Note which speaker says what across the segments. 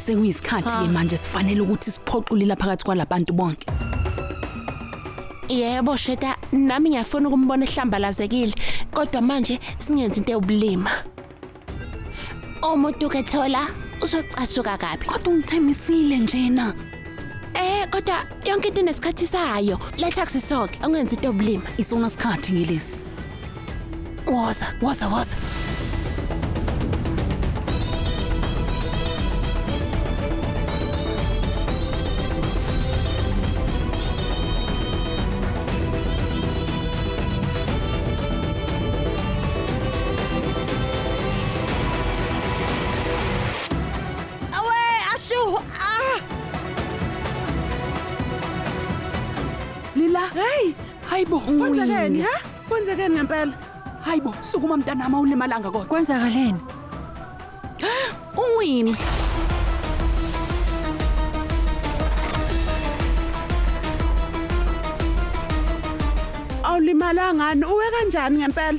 Speaker 1: Sekuyisikhathi ke manje sifanele ukuthi siphoqulile phakathi kwalabantu bonke.
Speaker 2: Yebo Sheta, nami ngiyafuna ukumbona ehlambalazekile, kodwa manje singenzi into yobulima. Umuntu kethola uzocasuka kabi.
Speaker 1: Kodwa ungithembisile njena.
Speaker 2: Kodwa yonke into inesikhathi sayo. Letha akusisoke, angenzi into yobulima.
Speaker 1: Isona sikhathi ngelesi.
Speaker 2: Woza.
Speaker 1: Lila,
Speaker 3: Hey,
Speaker 1: hayibo,
Speaker 3: kwenzekeni ha? Kwenzekeni ngempela?
Speaker 1: hayibo, sukuma mntanami awulimalanga kodwa.
Speaker 3: Kwenzakaleni?
Speaker 1: Uwini.
Speaker 3: Awulimalangani? Uwe kanjani ngempela?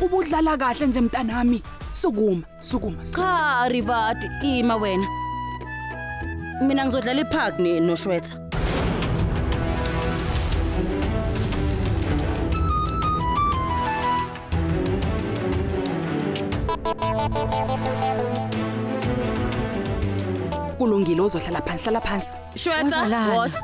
Speaker 1: Ubudlala kahle nje mntanami. Sukuma.
Speaker 4: Cha Rivati, ima wena. Mina ngizodlala ipark noShwetha.
Speaker 1: Kulungile uzohlala phansi, hlala phansi.
Speaker 4: Shwetha,
Speaker 3: Wazalana.
Speaker 4: woza.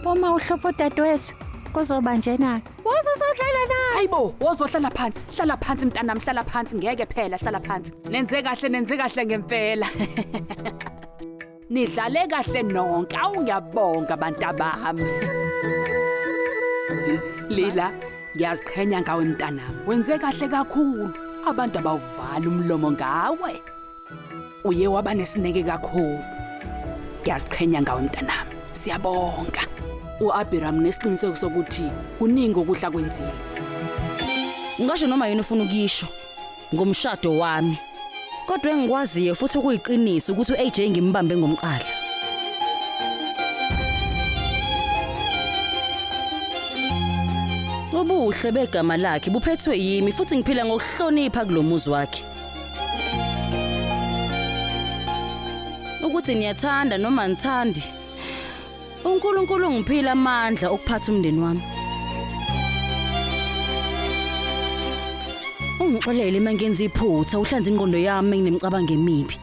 Speaker 3: Uma uhlupha udadewethu kuzoba njena. Wazozodlala naye.
Speaker 1: Hayibo, wozohlala phansi. Hlala phansi mntanami, hlala phansi ngeke phela, hlala phansi. Nenze kahle ngempela. Nidlale kahle nonke. Awungiyabonga bantabami. Lila, ngiyaziqhenya ngawe mntanami. Wenze kahle kakhulu. Abantu abawuvala umlomo ngawe. Uye waba nesineke kakhulu. Ngiyaziqhenya ngawe mntanami. Siyabonga. U-Abiram nesiqiniseko sokuthi kuningi okuhla kwenzile.
Speaker 4: Ngisho noma yini ufuna ukisho ngomshado wami. Kodwa engikwaziyo futhi ukuyiqinisa ukuthi uAJ ngimbambe ngomqala. Ubuhle begama lakhe buphethwe yimi futhi ngiphila ngokuhlonipha kulomuzi wakhe. Ukuthi niyathanda noma nithandi, uNkulunkulu ngiphila amandla okuphatha umndeni wami. Ungixolele mangenza iphutha uhlanza ingqondo yami nginemicabango emibi.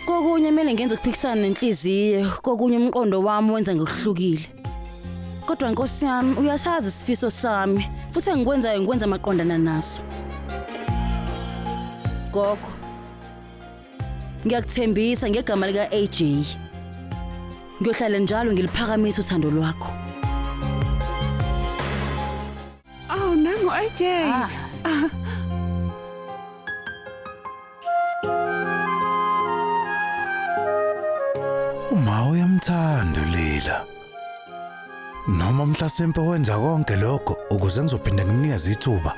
Speaker 4: Kokunye kumele ngenze ukuphikisana nenhliziyo, kokunye umqondo wami wenza ngokuhlukile. Kodwa Nkosi yami uyasazi isifiso sami futhi engikwenzayo ngikwenza maqondana naso. Gogo, ngiyakuthembisa ngegama lika AJ. Ngiyohlala njalo ngiliphakamisa uthando lwakho.
Speaker 3: Awu nangu AJ.
Speaker 5: Uma uyamthanda Lila. Noma mhlasimpe wenza konke lokho ukuze ngizophinde ngimnikeze ithuba.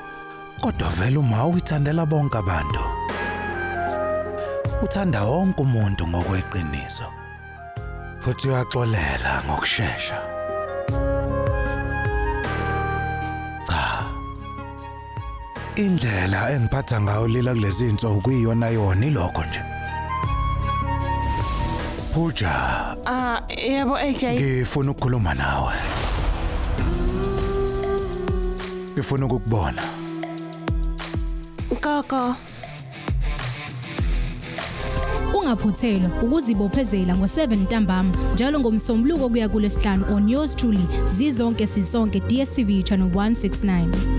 Speaker 5: Kodwa vele uma uyithandela bonke abantu. Uthanda wonke umuntu ngokweqiniso. Futhi uyaxolela ngokusheshsha. Cha. Indlela engiphatha ngayo Lila kulezi insuku kuyiyona yona ilokho nje. Pooja.
Speaker 2: Yebo AJ.
Speaker 5: Ngifuna ukukhuluma nawe. Ngifuna ukukubona.
Speaker 2: Gogo.
Speaker 6: Ungaphuthelwa ukuzibophezela ngo7 ntambama njalo ngomsombuluko kuya kulesihlanu on yours truly zizonke sisonke DStv channel 169.